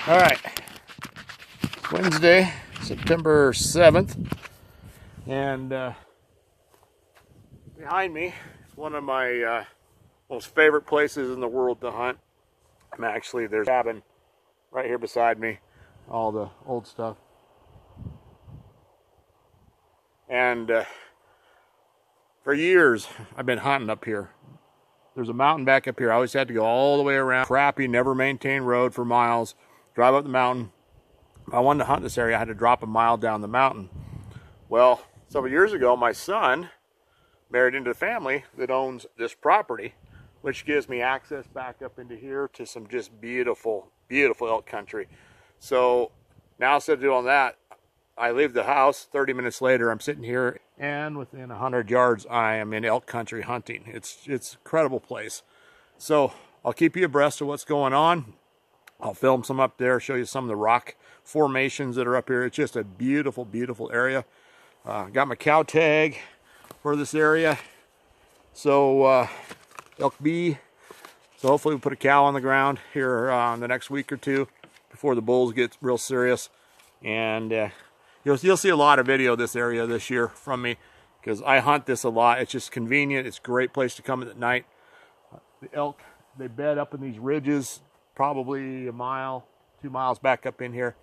All right, Wednesday, September 7th, and behind me is one of my most favorite places in the world to hunt. There's a cabin right here beside me, all the old stuff. And for years, I've been hunting up here. There's a mountain back up here. I always had to go all the way around. Crappy, never maintained road for miles. Drive up the mountain. If I wanted to hunt this area, I had to drop a mile down the mountain. Well, several years ago, my son married into a family that owns this property, which gives me access back up into here to some just beautiful, beautiful elk country. So now instead of doing that, I leave the house. 30 minutes later, I'm sitting here, and within 100 yards, I am in elk country hunting. It's an incredible place. So I'll keep you abreast of what's going on. I'll film some up there, show you some of the rock formations that are up here. It's just a beautiful, beautiful area. Got my cow tag for this area. So elk B. So hopefully we'll put a cow on the ground here in the next week or two before the bulls get real serious. And you'll see a lot of video of this area this year from me because I hunt this a lot. It's just convenient. It's a great place to come at night. The elk, they bed up in these ridges, probably a mile, 2 miles back up in here.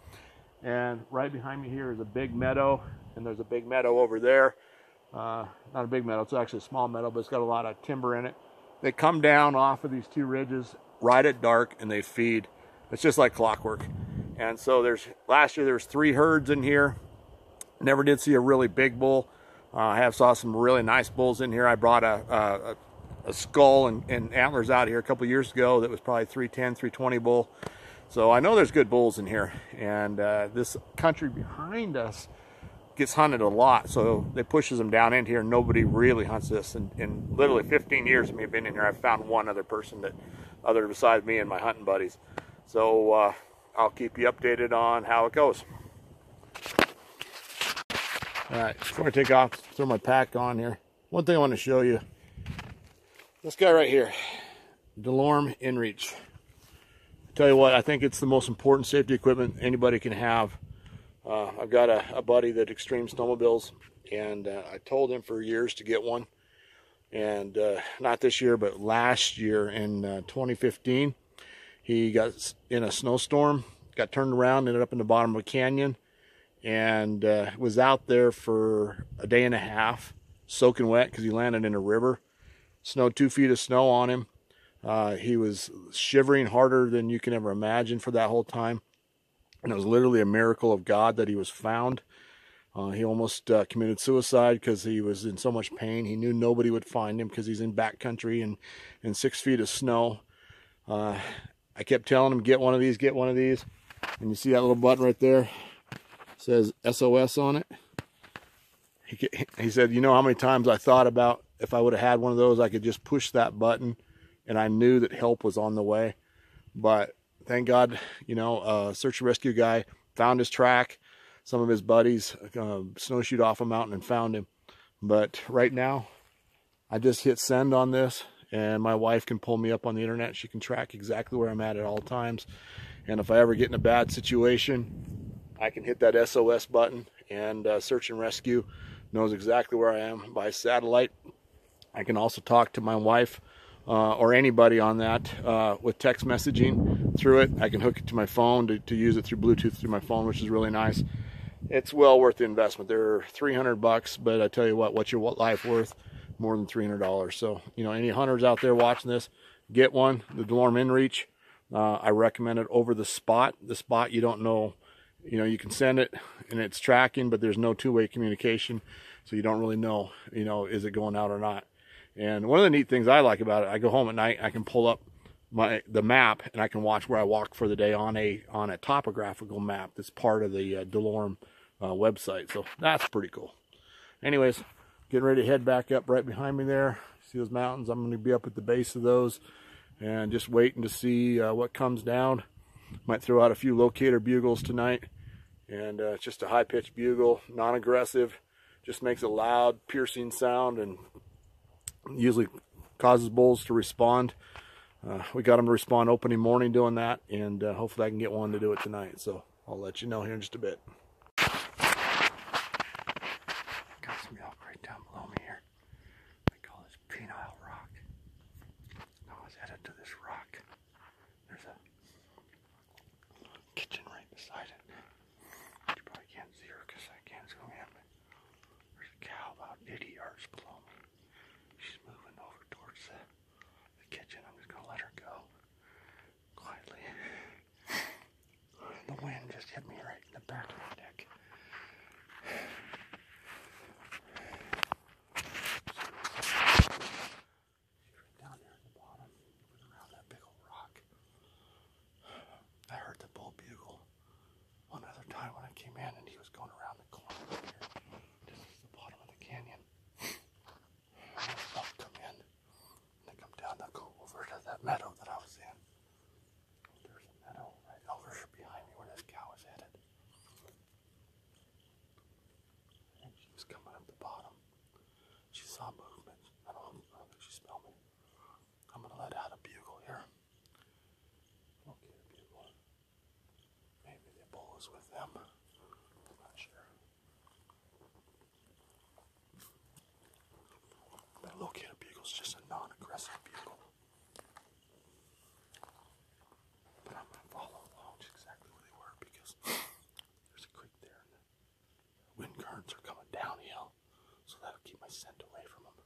And right behind me here is a big meadow, and there's a big meadow over there. Not a big meadow, it's actually a small meadow, but it's got a lot of timber in it. They come down off of these two ridges right at dark, and they feed. It's just like clockwork. And so last year there was 3 herds in here. Never did see a really big bull. I saw some really nice bulls in here. I brought a skull and antlers out here a couple years ago that was probably 310, 320 bull. So I know there's good bulls in here. And this country behind us gets hunted a lot. So they pushes them down in here. Nobody really hunts this. In literally 15 years of me being in here, I've found one other person other besides me and my hunting buddies. So I'll keep you updated on how it goes. All right, before I take off, throw my pack on here. One thing I want to show you. This guy right here, DeLorme InReach. I tell you what, I think it's the most important safety equipment anybody can have. I've got a buddy that extreme snowmobiles, and I told him for years to get one. And not this year, but last year in 2015, he got in a snowstorm, got turned around, ended up in the bottom of a canyon, and was out there for a day and a half, soaking wet because he landed in a river. Snowed 2 feet of snow on him. He was shivering harder than you can ever imagine for that whole time. And it was literally a miracle of God that he was found. He almost committed suicide because he was in so much pain. He knew nobody would find him because he's in backcountry and in 6 feet of snow. I kept telling him, get one of these, get one of these. And you see that little button right there? It says SOS on it. He said, you know how many times I thought about if I would have had one of those, I could just push that button and I knew that help was on the way. But thank God, you know, search and rescue guy found his track. Some of his buddies snowshoed off a mountain and found him. But right now, I just hit send on this, and my wife can pull me up on the internet. She can track exactly where I'm at all times. And if I ever get in a bad situation, I can hit that SOS button, and search and rescue knows exactly where I am by satellite. I can also talk to my wife or anybody on that with text messaging through it. I can hook it to my phone to use it through Bluetooth through my phone, which is really nice. It's well worth the investment. They're $300, but I tell you what's your life worth? More than $300. So, you know, any hunters out there watching this, get one, the DeLorme InReach. I recommend it over the Spot. The Spot, you don't know, you know, you can send it and it's tracking, but there's no two-way communication. So you don't really know, you know, is it going out or not. And one of the neat things I like about it, I go home at night, I can pull up the map and I can watch where I walk for the day on a topographical map that's part of the DeLorme website. So that's pretty cool. Anyways, getting ready to head back up right behind me there. See those mountains? I'm going to be up at the base of those and just waiting to see what comes down. Might throw out a few locator bugles tonight. And it's just a high-pitched bugle, non-aggressive. Just makes a loud, piercing sound and usually causes bulls to respond. We got them to respond opening morning doing that, and hopefully I can get one to do it tonight. So I'll let you know here in just a bit. Got some elk right down below me here. I call this penile rock. I was headed to this rock. There's a kitchen right beside it. You probably can't see her because I can't zoom in, but there's a cow about 80 yards below me. She's moving over towards the kitchen. I'm just going to let her go quietly. The wind just hit me right in the back of the neck. Down there at the bottom, around that big old rock. I heard the bull bugle one other time when I came in, and he was going around the corner right here. This is the bottom of the canyon. And they'll come in, and they come down, they'll go over to that meadow that I was in. There's a meadow right over behind me where this cow is headed. And she was coming up the bottom. She saw movement. I don't think she smelled me. I'm going to let out a bugle here. Okay, a bugle. Maybe the bull is with them. I'm not sure. But a locator bugle is just a non-aggressive bugle. But I'm going to follow along just exactly where they were because there's a creek there and the wind currents are coming downhill. So that'll keep my scent away from them.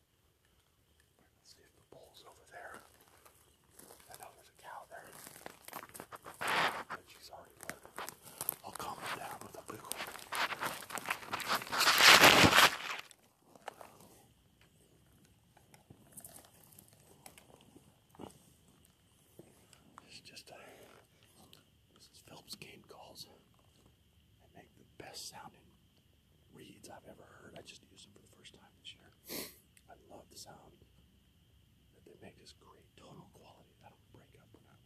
Let's see if the bull's over there. I know there's a cow there. But she's already left. I'll calm her down with a bugle. This is Phillips cane calls. They make the best sounding reeds I've ever heard. I just used them for the first time this year. I love the sound that they make. This great tonal quality. I don't break up when I'm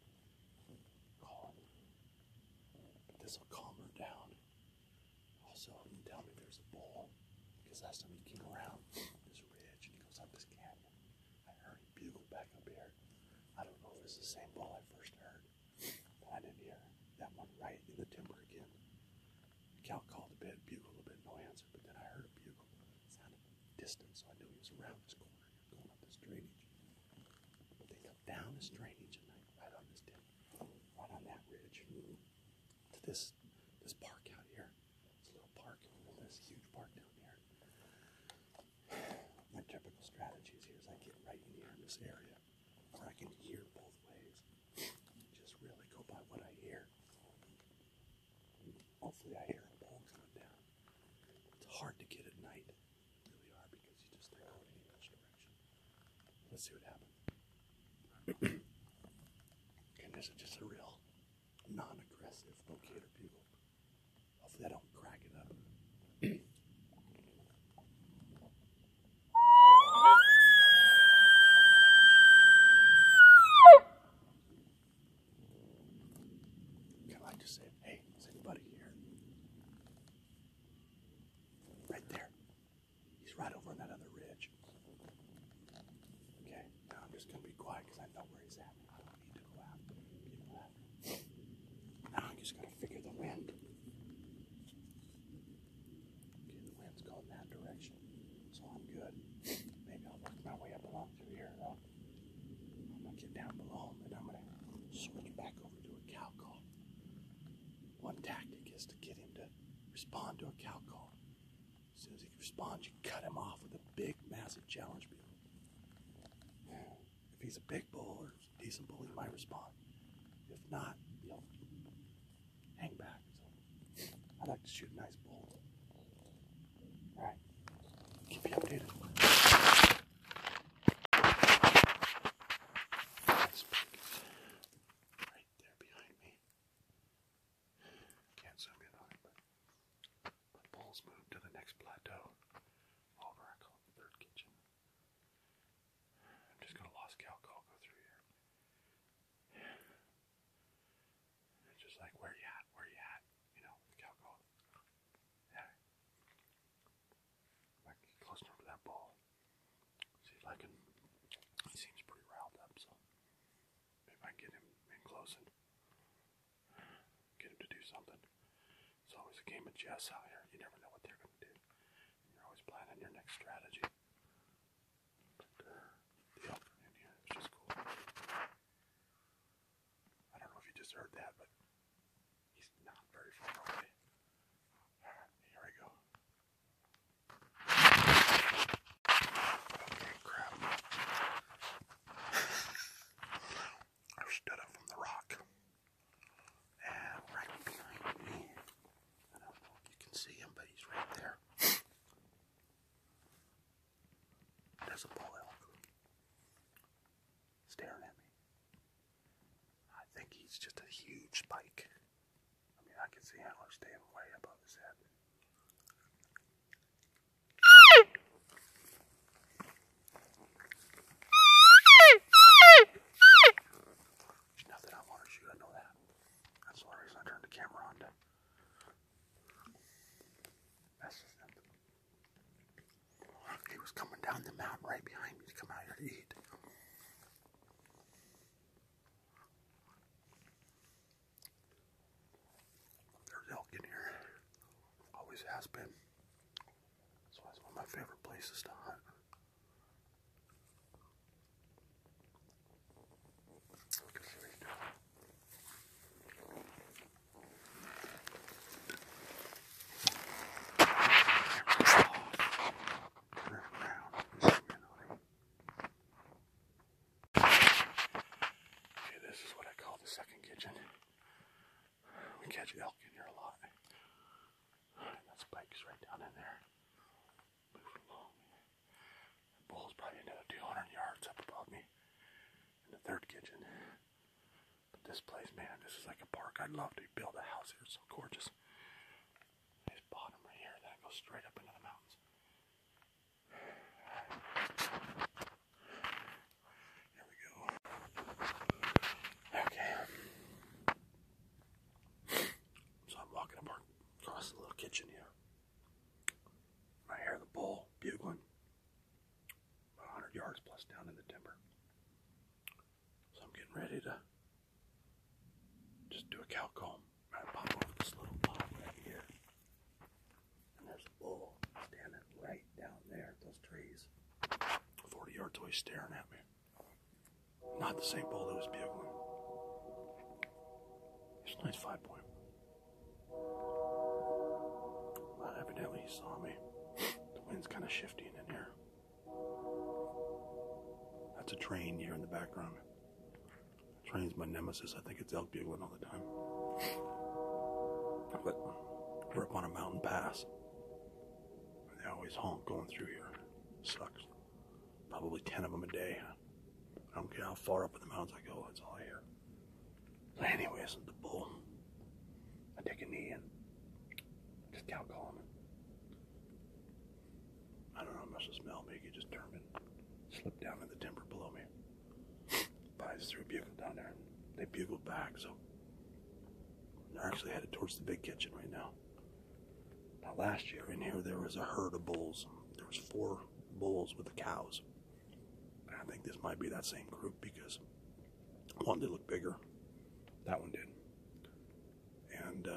calling. But this will calm her down. Also, you can tell me there's a bull, because last time he came around this ridge and he goes up this canyon, I heard him bugle back up here. I don't know if it's the same bull I first heard, but I didn't hear that one right in the timber again. The cow called a bit, bugled a bit, no answer, but then I heard a bugle. It sounded distant, so I knew he was around this corner, going up this drainage. But they come down this drainage and right on this dip, right on that ridge, to this park out here. It's a little park, and then there's a huge park down here. My typical strategies here is I get right in here in this area where I can hear both ways. Just really go by what I hear. Hopefully I hear a bull coming down. It's hard to get at night. You really are, because you just start going in each direction. Let's see what happens. And this is just a real non-aggressive locator bugle. Hopefully I don't crack it up. Can I just say, hey, is anybody here? Right there. He's right over on that other ridge. Okay, now I'm just going to be quiet because I know where he's at. I don't need to go after him. Now I'm just going to figure the wind. Okay, the wind's going that direction, so I'm good. Maybe I'll work my way up along through here, though. I'm going to get down below him, and I'm going to switch back over to a cow call. One tactic is to get him to respond to a cow call. As soon as he responds, you cut him off with a big, massive challenge bugle. If he's a big bull or a decent bull, he might respond. If not, he'll hang back. So I like to shoot a nice bull. All right, keep you updated. Nice bucket right there behind me. Can't zoom in on it, but bulls moved to the next plateau. Over, I call it the third kitchen. I'm just gonna lost cow call go through here. It's just like, where you at? Where you at? You know, the cow call. Yeah. I can get close enough to that bull. See if I can. He seems pretty riled up, so something. It's always a game of chess out here. You never know what they're going to do. You're always planning your next strategy. But the elk in here is just cool. I don't know if you just heard that, but he's not very far away. Here we go. Okay, crap. I stood up from the rock. And right behind me, I don't know if you can see him, but he's right there. There's a bull elk staring at me. I think he's just a huge spike. I mean, I can see antlers staying way above his head. There's nothing I want to shoot, I know that. That's the reason I turned the camera on to mess with him. He was coming down the mountain right behind me to come out here to eat. There's elk in here. Always has been. That's why it's one of my favorite places to hunt. Look at what he's doing. Turn it around. Zoom in on him. Okay, this is what I call the second kitchen. We catch elk in here a lot. That spike's right down in there. Moving along. The bull's probably another 200 yards up above me in the third kitchen. But this place, man, this is like a park. I'd love to build a house here. It's so gorgeous. This bottom right here, then it goes straight up into the mountains. Here we go. Okay. So I'm walking across the little kitchen here. I hear the bull bugling about 100 yards plus down in the timber. So I'm getting ready to just do a cow comb. I pop over this little pot right here. And there's a bull standing right down there at those trees. 40 yards away staring at me. Not the same bull that was bugling. It's a nice 5-point. Well, evidently he saw me. The wind's kind of shifting in here. That's a train here in the background. The train's my nemesis. I think it's elk bugling all the time. But we're up on a mountain pass. They always honk going through here. Sucks. Probably 10 of them a day. I don't care how far up in the mountains I go, that's all I hear. So anyways, the bull. I take a knee and just cow call him. I don't know how much to smell. Maybe he just turned and slipped down in the timber below me. But I just threw a bugle down there and they bugled back, so they're actually headed towards the big kitchen right now. Now last year in here there was a herd of bulls. There was 4 bulls with the cows. And I think this might be that same group because one did look bigger. That one did. And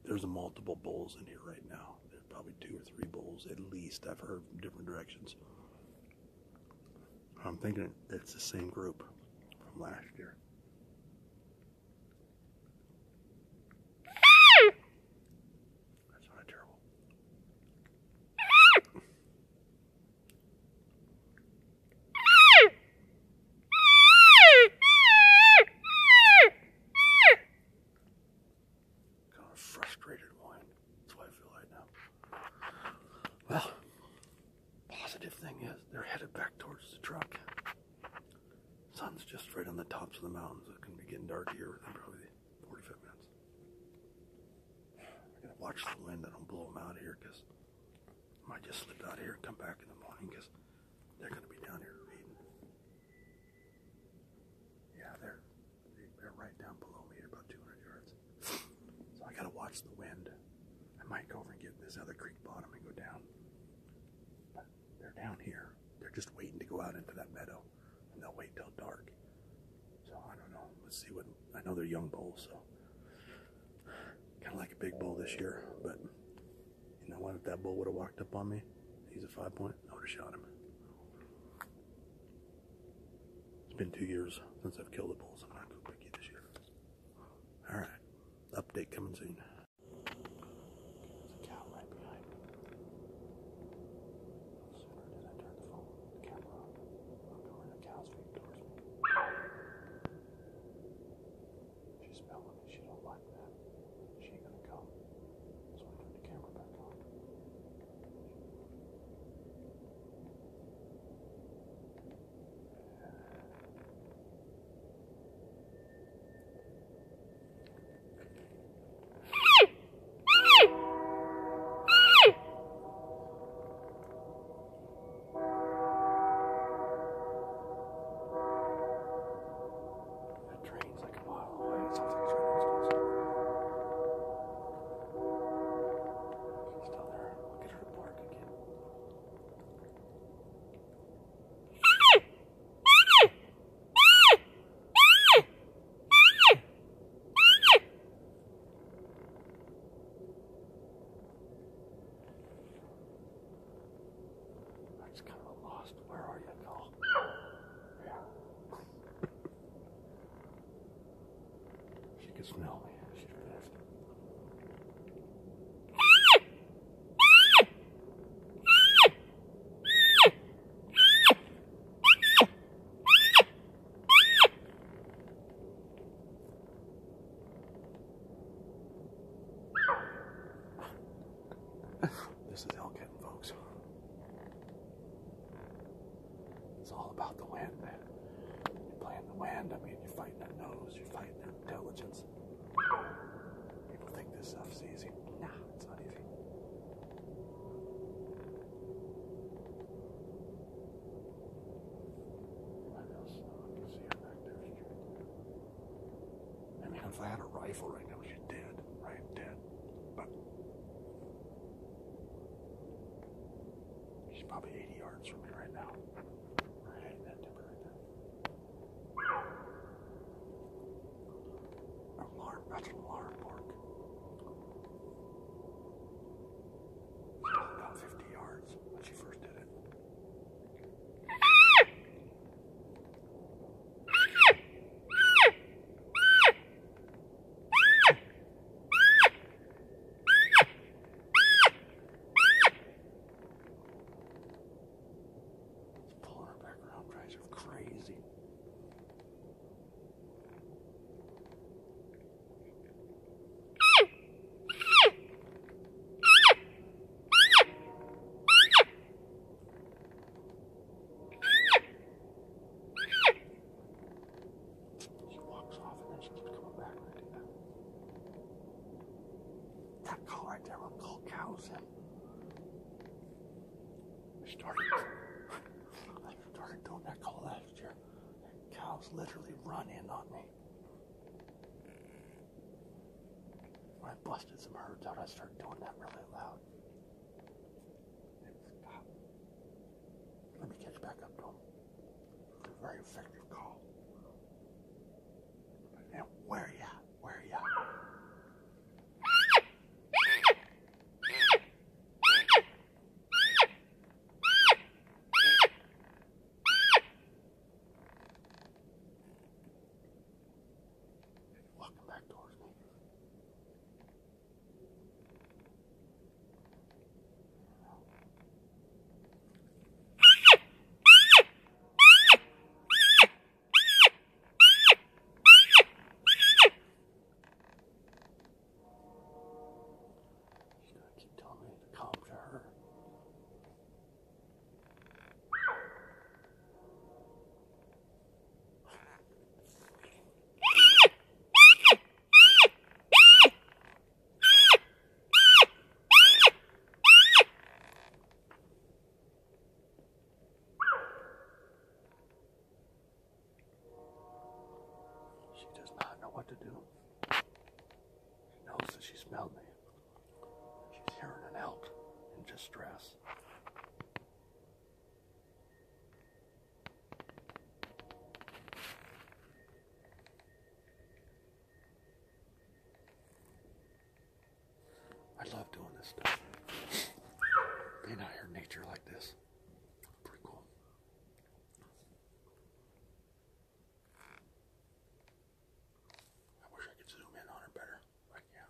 there's a multiple bulls in here right now. There's probably 2 or 3 bulls at least. I've heard from different directions. I'm thinking it's the same group from last year. That's not terrible. Kind of frustrated whine. That's what I feel right now. Well, positive thing is they're headed back towards the truck. Sun's just right on the tops of the mountains. It's going to be getting dark here within probably 45 minutes. I'm going to watch the wind. I don't blow them out here because I might just slip out here and come back in the morning because they're going to be down here reading. Yeah, they're right down below me at about 200 yards. So I got to watch the wind. I might go over and get this other creek bottom and go down. But they're down here. They're just waiting to go out into that meadow. And they'll wait till dark. So I don't know. Let's see what. I know they're young bulls, so a big bull this year, but you know what? If that bull would have walked up on me, he's a 5-point, I would have shot him. It's been 2 years since I've killed a bull, so I'm not going to pick you this year. All right, update coming soon. There's a cow right behind me. No sooner did I turn the camera on, looked over the cow's feet towards me. She's smelling me. She don't like that. She ain't gonna come. So I turned the camera back on. That train's like a mile away. It sounds like it's right next to us. She's down there. I'll get her to bark again. I just kind of lost. Where are you, Cole? Yeah. She can smell me. She's pissed. This is elk hunting, folks. It's all about the wind. You're playing the wind. I mean, you're fighting their nose. You're fighting their intelligence. People think this stuff's easy. Nah, it's not easy. What else? I can see her back there. I mean, if I had a rifle right now, she's dead. Right? Dead. But she's probably 80 yards from me right now. Right in that timber right there. Alarm, that's an alarm bark. She was about 50 yards when she first did it. It's pulling her back around, drives her crazy. She walks off and then she keeps coming back right to that. That call right there will call cows in. I started doing that call last year. Cows literally run in on me. When I busted some herds out, I started doing that really loud. Stop. Let me catch back up to him. It's a very effective call. Now, where are you at? Where are you at? Walking back towards me. She's gonna keep telling me to come to her. She does not know what to do. She knows that she smelled me. She's hearing an elk in distress. I love doing this stuff. Being out here in nature like this. Pretty cool. I wish I could zoom in on her better. But yeah.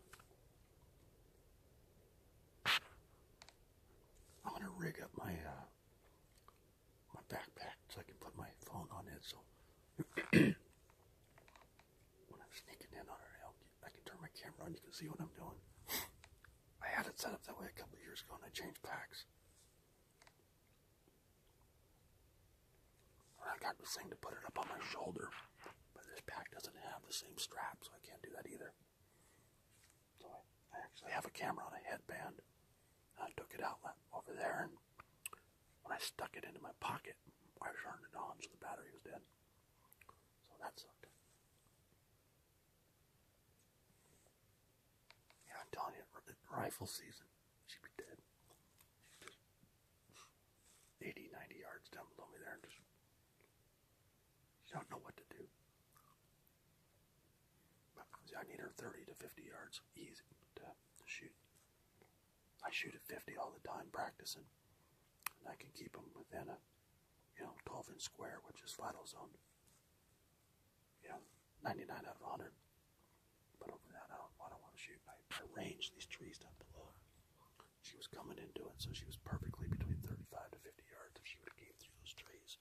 I'm gonna rig up my my backpack so I can put my phone on it, so when I'm sneaking in on her elk, I can turn my camera on, you can see what I'm doing. I had it set up that way a couple of years ago and I changed packs. And I got this thing to put it up on my shoulder, but this pack doesn't have the same strap, so I can't do that either. So I actually have a camera on a headband. I took it out over there, and when I stuck it into my pocket, I turned it on, so the battery was dead. So that sucked. Yeah, I'm telling you, rifle season, she'd be dead. She's just 80, 90 yards down below me there, and just, she don't know what to do. But I need her 30 to 50 yards, easy to shoot. I shoot at 50 all the time, practicing, and I can keep them within a 12-inch square, which is vital zone. 99 out of 100. But over that, I don't want to shoot. I arranged these trees down below. She was coming into it, so she was perfectly between 35 to 50 yards if she would have came through those trees.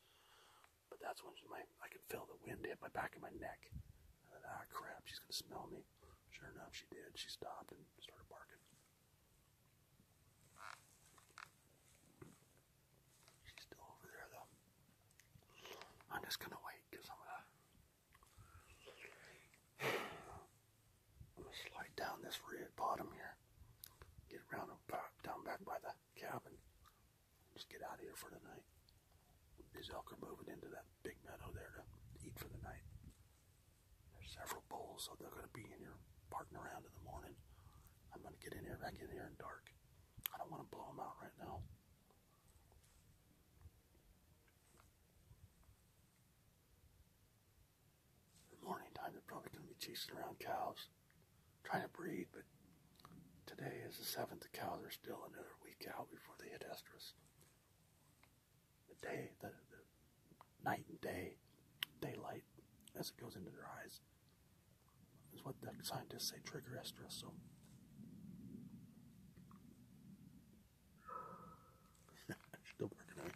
But that's when I could feel the wind hit my back of my neck. And then, crap, she's going to smell me. Sure enough, she did. She stopped and started barking. She's still over there, though. I'm just going to wait, because I'm going to slide down this red bottom here, get around and down back by the cabin, just get out of here for the night. These elk are moving into that big meadow there to eat for the night. There's several bulls, so they're going to be in here parking around in the morning. I'm going to get in here, back in here in dark. I don't want to blow them out right now. In the morning time, they're probably going to be chasing around cows, trying to breed, but today is the 7th. The cows are still another week out before they hit estrus. The night and day, daylight, as it goes into their eyes, is what the scientists say trigger estrus. So still working on it.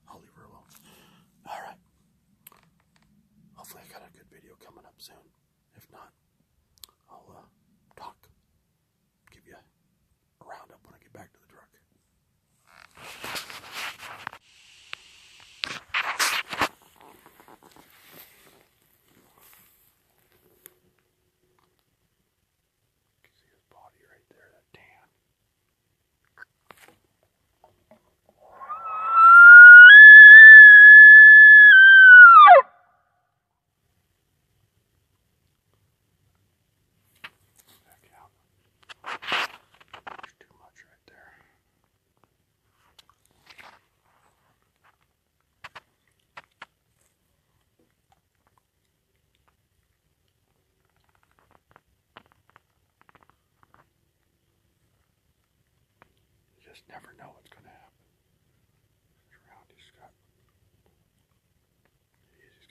I'll leave her alone. Alright. Hopefully I got a good video coming up soon. If not, I'll give you a roundup when I get back to the truck. You can see his body right there, that tan. Back out. There's too much right there. You just never know what's going to happen. Around, he's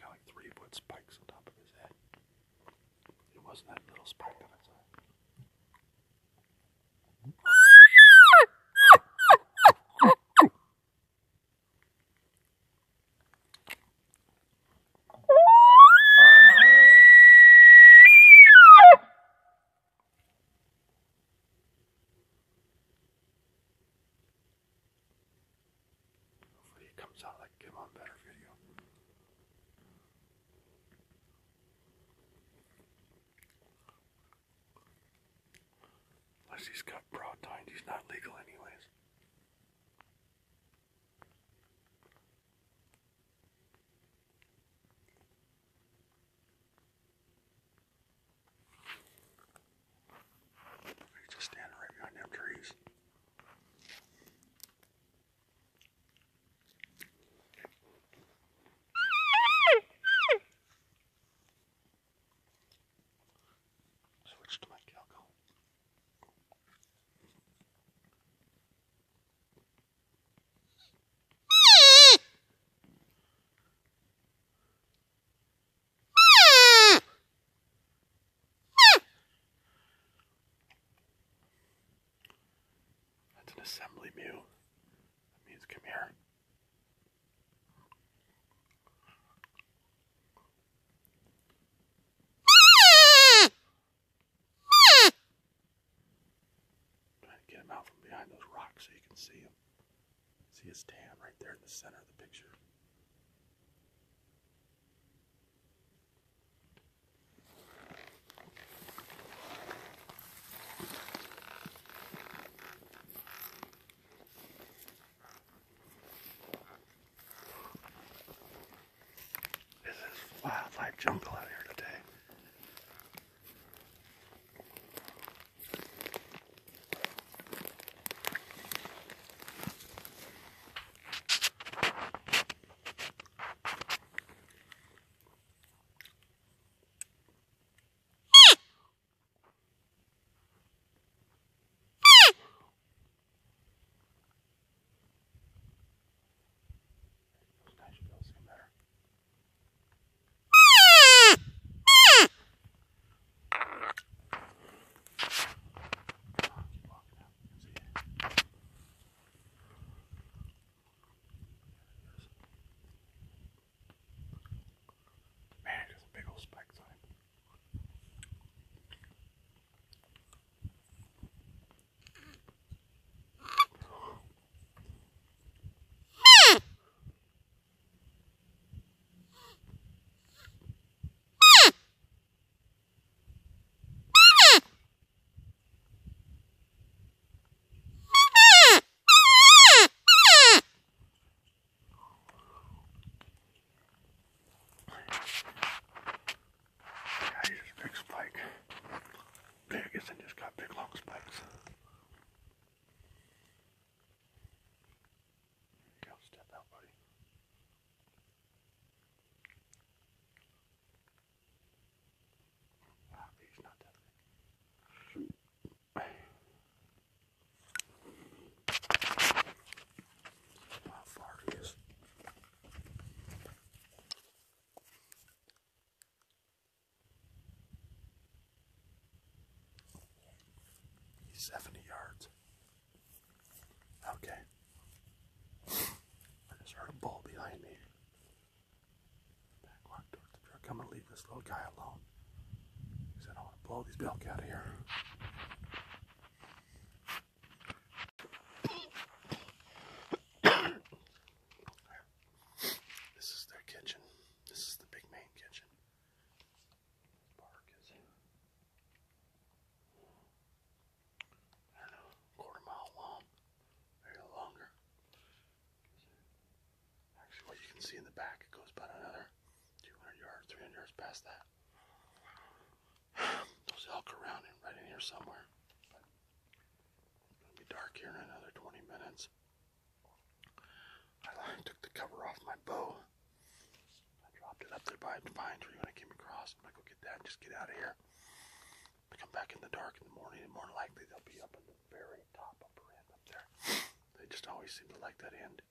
got like 3-foot spikes on top of his head. It wasn't that little spike on his eye. Hopefully it comes out like give on better video. Unless he's got broad tines, he's not legal anyways. assembly mew. That means come here. Trying to get him out from behind those rocks so you can see him. See his tan right there in the center of the picture. This is wildlife jungle out here today. He's 70 yards. Okay. I just heard a bull behind me. Back walk towards the truck. I'm going to leave this little guy alone, because I don't want to blow these elk out of here. This is their kitchen. This is the big main kitchen. Park is, I don't know, quarter mile long, maybe longer. Actually, what you can see in the back, it goes about another 200 yards, 300 yards past that. Those elk are around and right in here somewhere. But it's going to be dark here in another 20 minutes. I took the cover off my bow. I dropped it up there by the pine tree when I came across. I'm going to go get that and just get out of here. I come back in the dark in the morning, and more likely they'll be up in the very top upper end up there. They just always seem to like that end.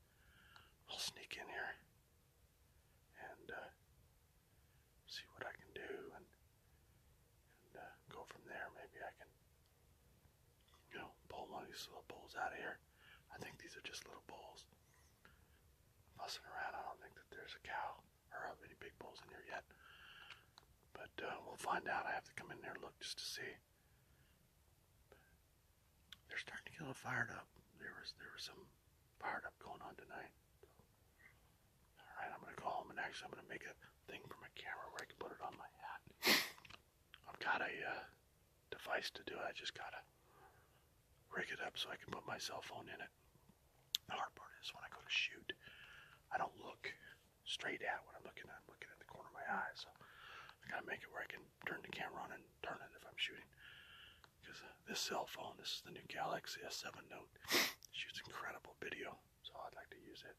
I'll sneak in here and see what I can do and go from there. Maybe I can, pull one of these little bulls out of here. I think these are just little bulls fussing around. I don't think that there's a cow or any big bulls in here yet. But we'll find out. I have to come in there and look just to see. They're starting to get a little fired up. There was some fired up going on tonight. Alright, I'm going to go home and actually I'm going to make a thing for my camera where I can put it on my hat. I've got a device to do it. I just got to rig it up so I can put my cell phone in it. The hard part is when I go to shoot, I don't look straight at what I'm looking at. I'm looking at the corner of my eye. So I got to make it where I can turn the camera on and turn it if I'm shooting. Because this cell phone, this is the new Galaxy S7 Note, shoots incredible video. So I'd like to use it.